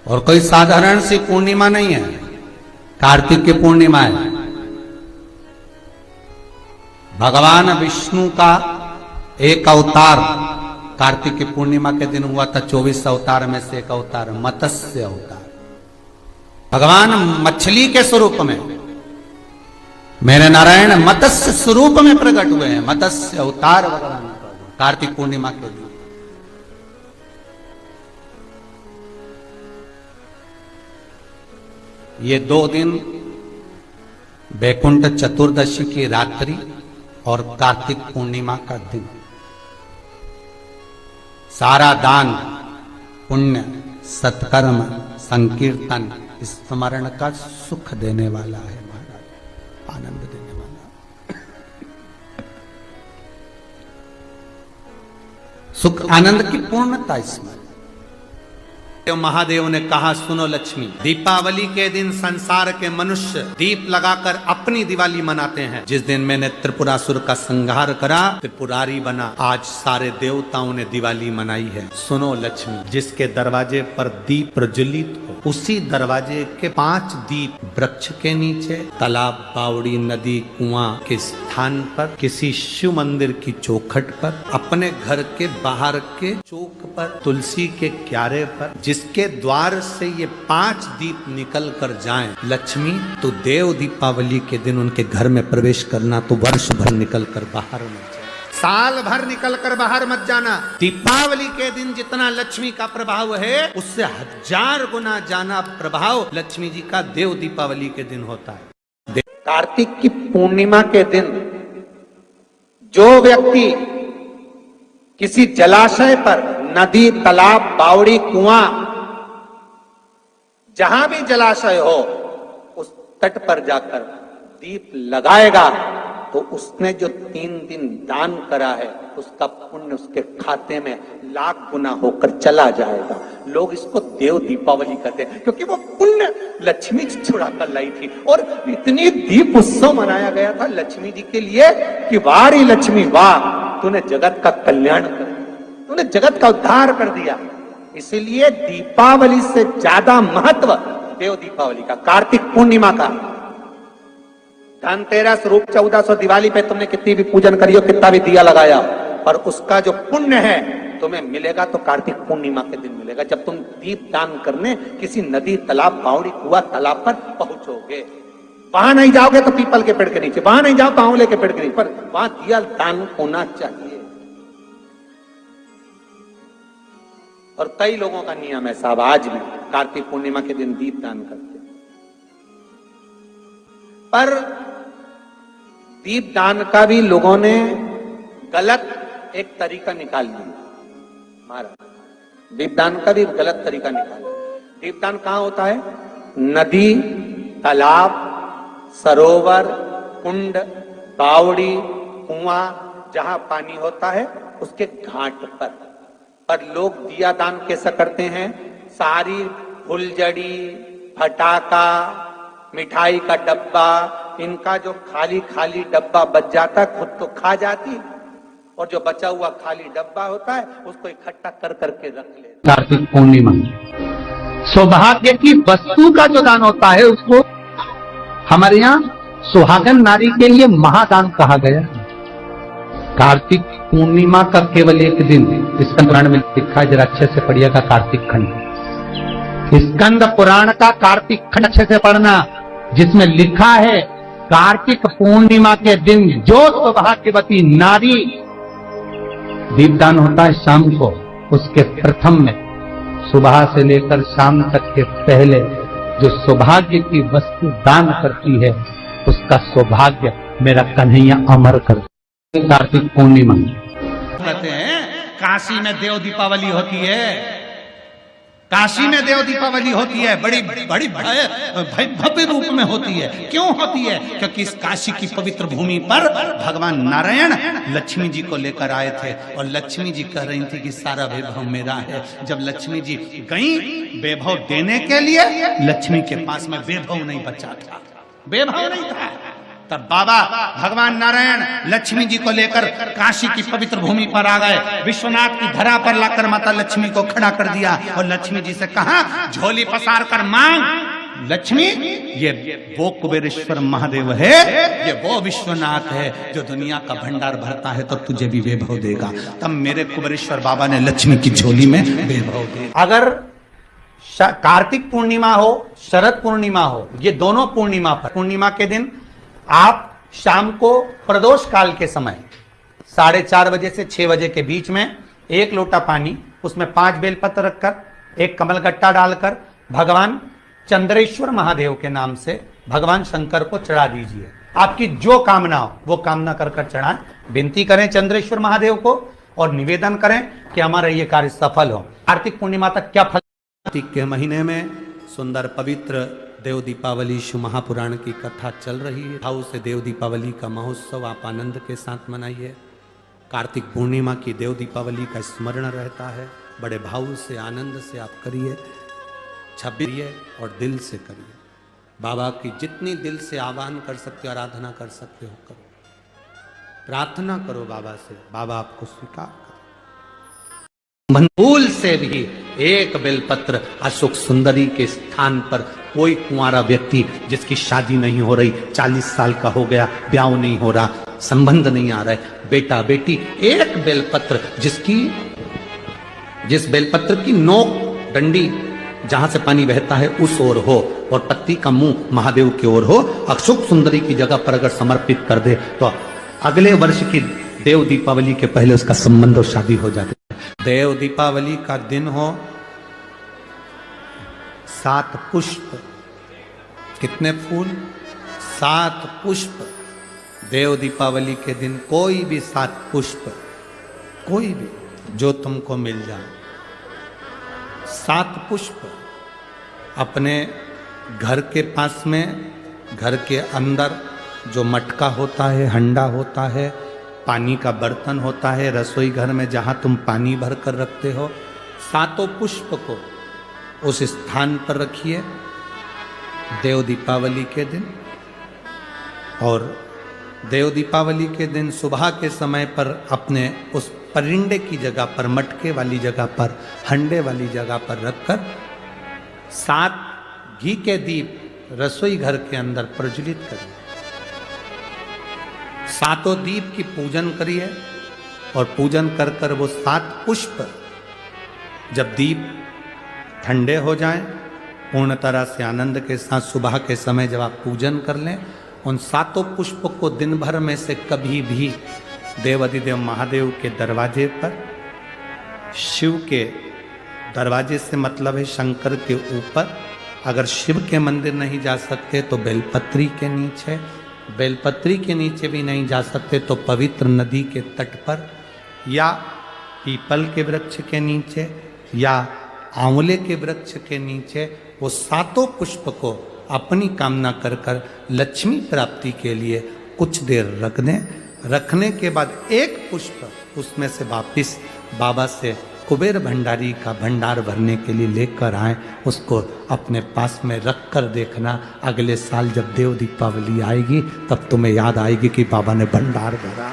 और कोई साधारण सी पूर्णिमा नहीं है, कार्तिक की पूर्णिमा है। भगवान विष्णु का एक अवतार कार्तिक की पूर्णिमा के दिन हुआ था। 24 अवतार में से एक अवतार मत्स्य अवतार। भगवान मछली के स्वरूप में, मेरे नारायण मत्स्य स्वरूप में प्रकट हुए हैं। मत्स्य अवतार भगवान कार्तिक पूर्णिमा के दिन। ये 2 दिन वैकुंठ चतुर्दशी की रात्रि और कार्तिक पूर्णिमा का दिन, सारा दान पुण्य सत्कर्म संकीर्तन स्मरण का सुख देने वाला है महाराज, आनंद देने वाला। सुख आनंद की पूर्णता इसमें। महादेव ने कहा, सुनो लक्ष्मी, दीपावली के दिन संसार के मनुष्य दीप लगाकर अपनी दिवाली मनाते हैं। जिस दिन मैंने त्रिपुरासुर का संहार करा, त्रिपुरारी बना, आज सारे देवताओं ने दिवाली मनाई है। सुनो लक्ष्मी, जिसके दरवाजे पर दीप प्रज्वलित हो, उसी दरवाजे के 5 दीप वृक्ष के नीचे, तालाब, बावड़ी, नदी, कुआं के स्थान पर, किसी शिव मंदिर की चौखट पर, अपने घर के बाहर के चौक पर, तुलसी के क्यारे पर, जिसके द्वार से ये 5 दीप निकल कर जाएं, लक्ष्मी तो देव दीपावली के दिन उनके घर में प्रवेश करना, तो वर्ष भर निकल कर बाहर मत जाना, साल भर निकल कर बाहर मत जाना। दीपावली के दिन जितना लक्ष्मी का प्रभाव है, उससे 1000 गुना जाना प्रभाव लक्ष्मी जी का देव दीपावली के दिन होता है। कार्तिक की पूर्णिमा के दिन जो व्यक्ति किसी जलाशय पर, नदी, तालाब, बावड़ी, कुआं, जहां भी जलाशय हो, उस तट पर जाकर दीप लगाएगा, तो उसने जो 3 दिन दान करा है, उसका पुण्य उसके खाते में लाख गुना होकर चला जाएगा। लोग इसको देव दीपावली कहते हैं, क्योंकि वो पुण्य लक्ष्मी जी छुड़ा कर लाई थी। और इतनी दीप उत्सव मनाया गया था लक्ष्मी जी के लिए कि वाह रे लक्ष्मी वाह, तूने जगत का कल्याण कर दिया, तूने जगत का उद्धार कर दिया। इसलिए दीपावली से ज्यादा महत्व देव दीपावली का, कार्तिक पूर्णिमा का। धनतेरस, रूप 1400, दिवाली पे तुमने कितनी भी पूजन करी हो, कितना भी दिया लगाया, और उसका जो पुण्य है तुम्हें मिलेगा तो कार्तिक पूर्णिमा के दिन मिलेगा, जब तुम दीप दान करने किसी नदी, तालाब, बावड़ी, कुआं, तालाब पर पहुंचोगे। वहां नहीं जाओगे तो पीपल के पेड़ के नीचे, वहां नहीं जाओ तो आंवले के पेड़ के नीचे, पर वहां दिया दान होना चाहिए। और कई लोगों का नियम है साहब, आज भी कार्तिक पूर्णिमा के दिन दीप दान करते हैं, पर दीप दान का भी लोगों ने गलत एक तरीका निकाल लिया महाराज। दीपदान का भी गलत तरीका निकाला। दीपदान कहां होता है? नदी, तालाब, सरोवर, कुंड, बावड़ी, कुआं, जहां पानी होता है उसके घाट पर लोग दिया दान कैसा करते हैं? सारी फुलझड़ी, फटाका, मिठाई का डब्बा, इनका जो खाली खाली डब्बा बच जाता है खुद तो खा जाती, और जो बचा हुआ खाली डब्बा होता है उसको इकट्ठा कर करके रख ले। कार्तिक पूर्णिमा सौभाग्य की वस्तु का जो दान होता है उसको हमारे यहाँ सुहागन नारी के लिए महादान कहा गया। कार्तिक पूर्णिमा का केवल एक दिन स्कंद पुराण में लिखा है, जरा अच्छे से पढ़िएगा कार्तिक खंड। स्कंद पुराण का कार्तिक खंड अच्छे से पढ़ना, जिसमें लिखा है कार्तिक पूर्णिमा के दिन जो सौभाग्यवती नारी, दीपदान होता है शाम को, उसके प्रथम में सुबह से लेकर शाम तक के पहले जो सौभाग्य की वस्तु दान करती है उसका सौभाग्य मेरा कन्हैया अमर कर। कार्तिक पूर्णिमा कहते हैं काशी में देव दीपावली होती है, काशी में देव दीपावली होती है, बड़ी बड़ी भव्य रूप में होती है। क्यों होती है? क्योंकि इस काशी की पवित्र भूमि पर भगवान नारायण लक्ष्मी जी को लेकर आए थे, और लक्ष्मी जी कह रही थी कि सारा वैभव मेरा है। जब लक्ष्मी जी गई वैभव देने के लिए, लक्ष्मी के पास में वैभव नहीं बचा था, वैभव नहीं था। तब बाबा भगवान नारायण लक्ष्मी जी को लेकर काशी की पवित्र भूमि पर आ गए। विश्वनाथ की धरा पर लाकर माता लक्ष्मी को खड़ा कर दिया और लक्ष्मी जी से कहा, झोली पसार कर मांग। लक्ष्मी, ये वो कुबेरेश्वर महादेव है, ये वो विश्वनाथ है जो दुनिया का भंडार भरता है तो तुझे भी वैभव देगा। तब मेरे कुबेरेश्वर बाबा ने लक्ष्मी की झोली में वैभव दिया। अगर कार्तिक पूर्णिमा हो, शरद पूर्णिमा हो, ये दोनों पूर्णिमा के दिन आप शाम को प्रदोष काल के समय 4:30 बजे से 6 बजे के बीच में 1 लोटा पानी, उसमें 5 बेलपत्र रखकर 1 कमलगट्टा डालकर भगवान चंद्रेश्वर महादेव के नाम से भगवान शंकर को चढ़ा दीजिए। आपकी जो कामना हो वो कामना कर चढ़ाएं। विनती करें चंद्रेश्वर महादेव को और निवेदन करें कि हमारा ये कार्य सफल हो। कार्तिक पूर्णिमा तक क्या फल। कार्तिक के महीने में सुंदर पवित्र देव दीपावली शिव महापुराण की कथा चल रही है। भाव से देव दीपावली का महोत्सव आप आनंद के साथ मनाइए। कार्तिक पूर्णिमा की देव दीपावली का स्मरण रहता है। बड़े भाव से आनंद से आप करिए, छबिए और दिल से करिए। बाबा की जितनी दिल से आह्वान कर सकते हो, आराधना कर सकते हो करो, प्रार्थना करो बाबा से, बाबा आपको स्वीकार करो। फूल से भी 1 बेलपत्र अशोक सुंदरी के स्थान पर कोई कुंवारा व्यक्ति जिसकी शादी नहीं हो रही, 40 साल का हो गया, ब्याह नहीं हो रहा, संबंध नहीं आ रहा है, बेटा बेटी, 1 बेलपत्र जिस बेलपत्र की नोक डंडी जहां से पानी बहता है उस ओर हो और पत्ती का मुंह महादेव की ओर हो, अशोक सुंदरी की जगह पर अगर समर्पित कर दे तो अगले वर्ष की देव दीपावली के पहले उसका संबंध और शादी हो जाती है। देव दीपावली का दिन हो, 7 पुष्प, कितने फूल? 7 पुष्प। देव दीपावली के दिन कोई भी 7 पुष्प, कोई भी जो तुमको मिल जाए, 7 पुष्प अपने घर के पास में, घर के अंदर जो मटका होता है, हंडा होता है, पानी का बर्तन होता है, रसोई घर में जहाँ तुम पानी भर कर रखते हो, 7 पुष्प को उस स्थान पर रखिए देव दीपावली के दिन। और देव दीपावली के दिन सुबह के समय पर अपने उस परिंडे की जगह पर, मटके वाली जगह पर, हंडे वाली जगह पर रखकर 7 घी के दीप रसोई घर के अंदर प्रज्वलित करिए। 7 दीप की पूजन करिए और पूजन कर वो 7 पुष्प जब दीप ठंडे हो जाएं, पूर्ण तरह से आनंद के साथ सुबह के समय जब आप पूजन कर लें, उन 7 पुष्प को दिन भर में से कभी भी देवाधिदेव महादेव के दरवाजे पर, शिव के दरवाजे से मतलब है शंकर के ऊपर, अगर शिव के मंदिर नहीं जा सकते तो बेलपत्री के नीचे, बेलपत्री के नीचे भी नहीं जा सकते तो पवित्र नदी के तट पर, या पीपल के वृक्ष के नीचे, या आंवले के वृक्ष के नीचे वो 7 पुष्प को अपनी कामना कर लक्ष्मी प्राप्ति के लिए कुछ देर रख दें। रखने के बाद 1 पुष्प उसमें से वापिस बाबा से कुबेर भंडारी का भंडार भरने के लिए लेकर आए, उसको अपने पास में रख कर देखना। अगले साल जब देव दीपावली आएगी तब तुम्हें याद आएगी कि बाबा ने भंडार भरा,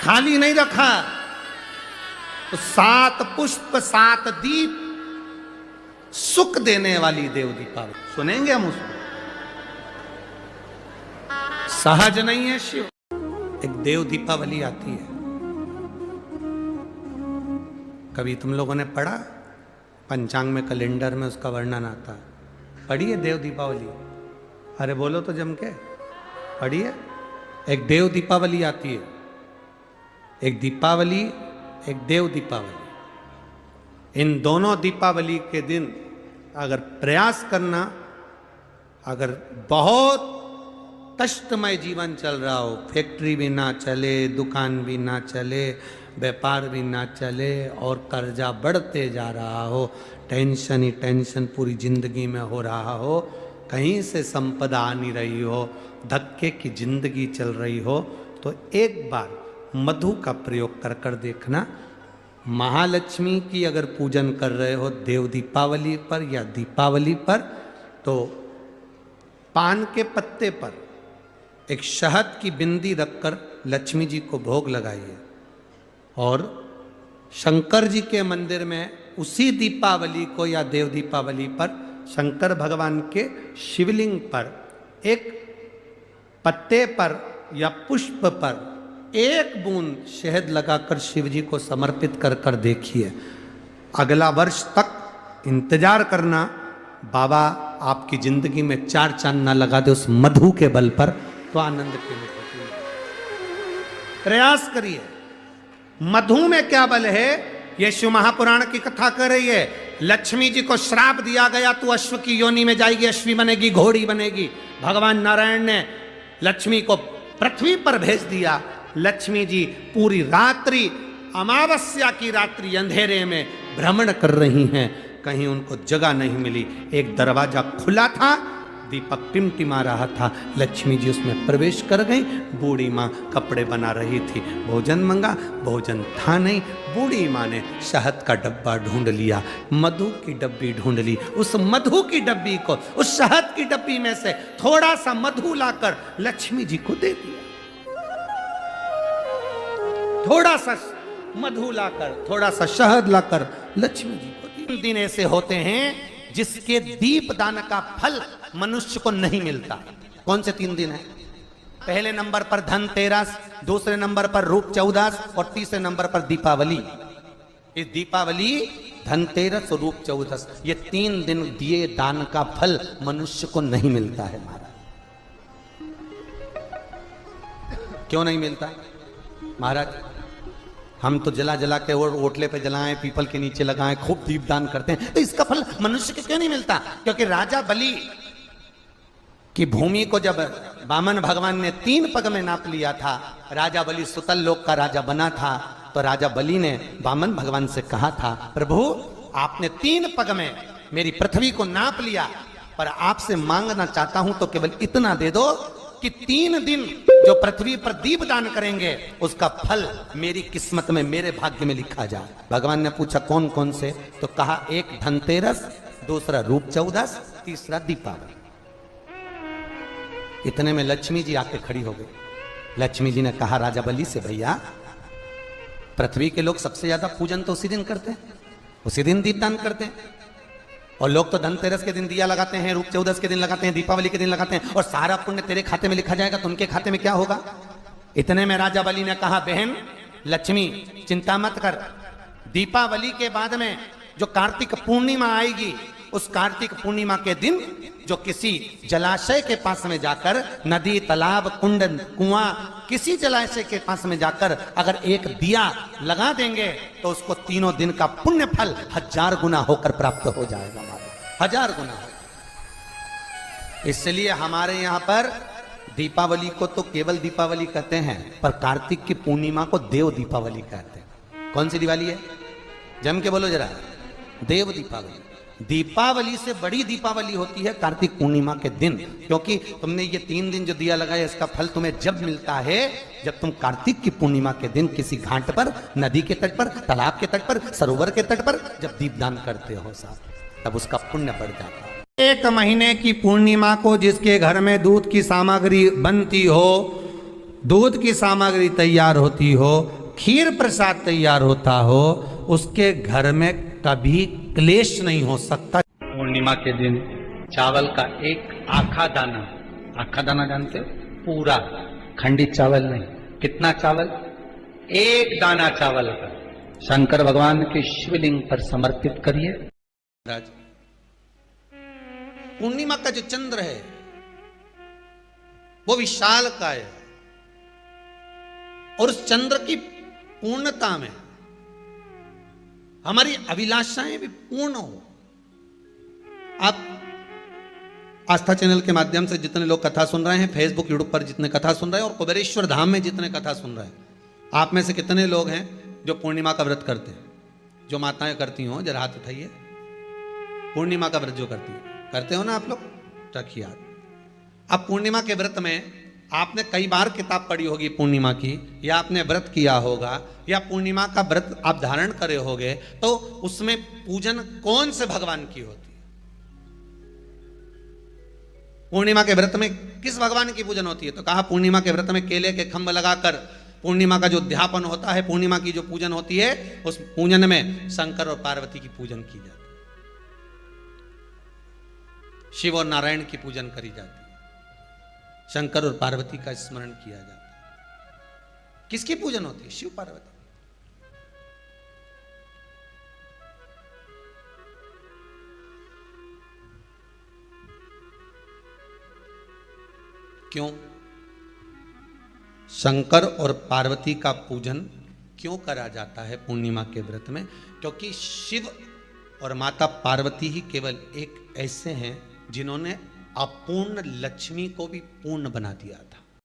खाली नहीं रखा। तो 7 पुष्प 7 दीप, सुख देने वाली देव दीपावली। सुनेंगे हम उसको, सहज नहीं है शिव। एक देव दीपावली आती है, कभी तुम लोगों ने पढ़ा? पंचांग में, कैलेंडर में उसका वर्णन आता है। पढ़िए देव दीपावली, अरे बोलो तो जम के पढ़िए। एक देव दीपावली आती है, एक दीपावली, एक देव दीपावली। इन दोनों दीपावली के दिन अगर प्रयास करना, अगर बहुत कष्टमय जीवन चल रहा हो, फैक्ट्री भी ना चले, दुकान भी ना चले, व्यापार भी ना चले और कर्जा बढ़ते जा रहा हो, टेंशन ही टेंशन पूरी जिंदगी में हो रहा हो, कहीं से संपदा आ नहीं रही हो, धक्के की जिंदगी चल रही हो, तो एक बार मधु का प्रयोग कर देखना। महालक्ष्मी की अगर पूजन कर रहे हो देव दीपावली पर या दीपावली पर, तो पान के पत्ते पर एक शहद की बिंदी रखकर लक्ष्मी जी को भोग लगाइए और शंकर जी के मंदिर में उसी दीपावली को या देव दीपावली पर शंकर भगवान के शिवलिंग पर एक पत्ते पर या पुष्प पर एक बूंद शहद लगाकर शिव जी को समर्पित कर कर देखिए। अगला वर्ष तक इंतजार करना, बाबा आपकी जिंदगी में 4 चांद ना लगा दे उस मधु के बल पर, तो आनंद के लिए प्रयास करिए। मधु में क्या बल है, ये शिव महापुराण की कथा कर रही है। लक्ष्मी जी को श्राप दिया गया, तू अश्व की योनि में जाएगी, अश्वी बनेगी, घोड़ी बनेगी। भगवान नारायण ने लक्ष्मी को पृथ्वी पर भेज दिया। लक्ष्मी जी पूरी रात्रि, अमावस्या की रात्रि अंधेरे में भ्रमण कर रही हैं, कहीं उनको जगह नहीं मिली। एक दरवाजा खुला था, दीपक टिमटिमा रहा था, लक्ष्मी जी उसमें प्रवेश कर गई। बूढ़ी माँ कपड़े बना रही थी, भोजन मंगा, भोजन था नहीं। बूढ़ी माँ ने शहद का डब्बा ढूंढ लिया, मधु की डब्बी ढूंढ ली। उस मधु की डब्बी को, उस शहद की डब्बी में से थोड़ा सा मधु लाकर लक्ष्मी जी को दे दिया। थोड़ा सा मधु लाकर, थोड़ा सा शहद लाकर लक्ष्मी जी को दिया। 3 दिन ऐसे होते हैं जिसके दीपदान का फल मनुष्य को नहीं मिलता। कौन से 3 दिन है? पहले नंबर पर धनतेरस, दूसरे नंबर पर रूप चौदस और तीसरे नंबर पर दीपावली। इस दीपावली, धनतेरस और रूप चौदस, ये 3 दिन दिए दान का फल मनुष्य को नहीं मिलता है महाराज। क्यों नहीं मिलता महाराज? हम तो जला जला के और ओटले पे जलाएं, पीपल के नीचे लगाएं, खूब दीपदान करते हैं, तो इसका फल मनुष्य को क्यों नहीं मिलता? क्योंकि राजा बलि की भूमि को जब वामन भगवान ने 3 पग में नाप लिया था, राजा बलि सुतल लोक का राजा बना था, तो राजा बलि ने वामन भगवान से कहा था, प्रभु आपने 3 पग में मेरी पृथ्वी को नाप लिया, पर आपसे मांगना चाहता हूं तो केवल इतना दे दो कि 3 दिन जो पृथ्वी पर दीपदान करेंगे उसका फल मेरी किस्मत में, मेरे भाग्य में लिखा जाए। भगवान ने पूछा कौन कौन से, तो कहा एक धनतेरस, दूसरा रूप चौदस, तीसरा दीपावली। इतने में लक्ष्मी जी आके खड़ी हो गई। लक्ष्मी जी ने कहा राजा बलि से, भैया पृथ्वी के लोग सबसे ज्यादा पूजन तो उसी दिन करते हैं, उसी दिन दीपदान करते हैं। और लोग तो धनतेरस के दिन दिया लगाते हैं, रूप चौदस के दिन लगाते हैं, दीपावली के दिन लगाते हैं, और सारा पुण्य तेरे खाते में लिखा जाएगा, तो उनके खाते में क्या होगा? इतने में राजा बलि ने कहा, बहन लक्ष्मी चिंता मत कर, दीपावली के बाद में जो कार्तिक पूर्णिमा आएगी, उस कार्तिक पूर्णिमा के दिन जो किसी जलाशय के पास में जाकर, नदी, तालाब, कुंड, कुआं, किसी जलाशय के पास में जाकर अगर एक दिया लगा देंगे तो उसको 3 दिन का पुण्य फल 1000 गुना होकर प्राप्त हो जाएगा। 1000 गुना। इसलिए हमारे यहाँ पर दीपावली को तो केवल दीपावली कहते हैं, पर कार्तिक की पूर्णिमा को देव दीपावली कहते हैं। कौन सी दिवाली है? जम के बोलो जरा। देव दीपावली। दीपावली से बड़ी दीपावली होती है कार्तिक पूर्णिमा के दिन, क्योंकि तुमने ये 3 दिन जो दिया लगाया, इसका फल तुम्हें जब मिलता है जब तुम कार्तिक की पूर्णिमा के दिन किसी घाट पर, नदी के तट पर, तालाब के तट पर, सरोवर के तट पर जब दीपदान करते हो साहब, तब उसका पुण्य बढ़ जाता है। 1 महीने की पूर्णिमा को जिसके घर में दूध की सामग्री बनती हो, दूध की सामग्री तैयार होती हो, खीर प्रसाद तैयार होता हो, उसके घर में कभी क्लेश नहीं हो सकता। पूर्णिमा के दिन चावल का एक आखा दाना जानते हो? पूरा खंडित चावल नहीं। कितना चावल? 1 दाना चावल का शंकर भगवान के शिवलिंग पर समर्पित करिए। पूर्णिमा का जो चंद्र है वो विशाल का है, और उस चंद्र की पूर्णता में हमारी अभिलाषाएं भी पूर्ण हो। आप आस्था चैनल के माध्यम से जितने लोग कथा सुन रहे हैं, फेसबुक यूट्यूब पर जितने कथा सुन रहे हैं, और कुबेरेश्वर धाम में जितने कथा सुन रहे हैं, आप में से कितने लोग हैं जो पूर्णिमा का व्रत करते हैं? जो माताएं करती हो जरा हाथ उठाइए। पूर्णिमा का व्रत जो करते हो ना आप लोग, रखिए हाथ। अब पूर्णिमा के व्रत में आपने कई बार किताब पढ़ी होगी पूर्णिमा की, या आपने व्रत किया होगा, या पूर्णिमा का व्रत आप धारण करे होगे, तो उसमें पूजन कौन से भगवान की होती है? पूर्णिमा के व्रत में किस भगवान की पूजन होती है? तो कहा पूर्णिमा के व्रत में केले के खंभ लगाकर पूर्णिमा का जो अध्यापन होता है, पूर्णिमा की जो पूजन होती है, उस पूजन में शंकर और पार्वती की पूजन की जाती है, शिव और नारायण की पूजन करी जाती है, शंकर और पार्वती का स्मरण किया जाता है। किसकी पूजन होती है? शिव पार्वती। क्यों शंकर और पार्वती का पूजन क्यों करा जाता है पूर्णिमा के व्रत में? क्योंकि शिव और माता पार्वती ही केवल एक ऐसे हैं जिन्होंने अपूर्ण लक्ष्मी को भी पूर्ण बना दिया था।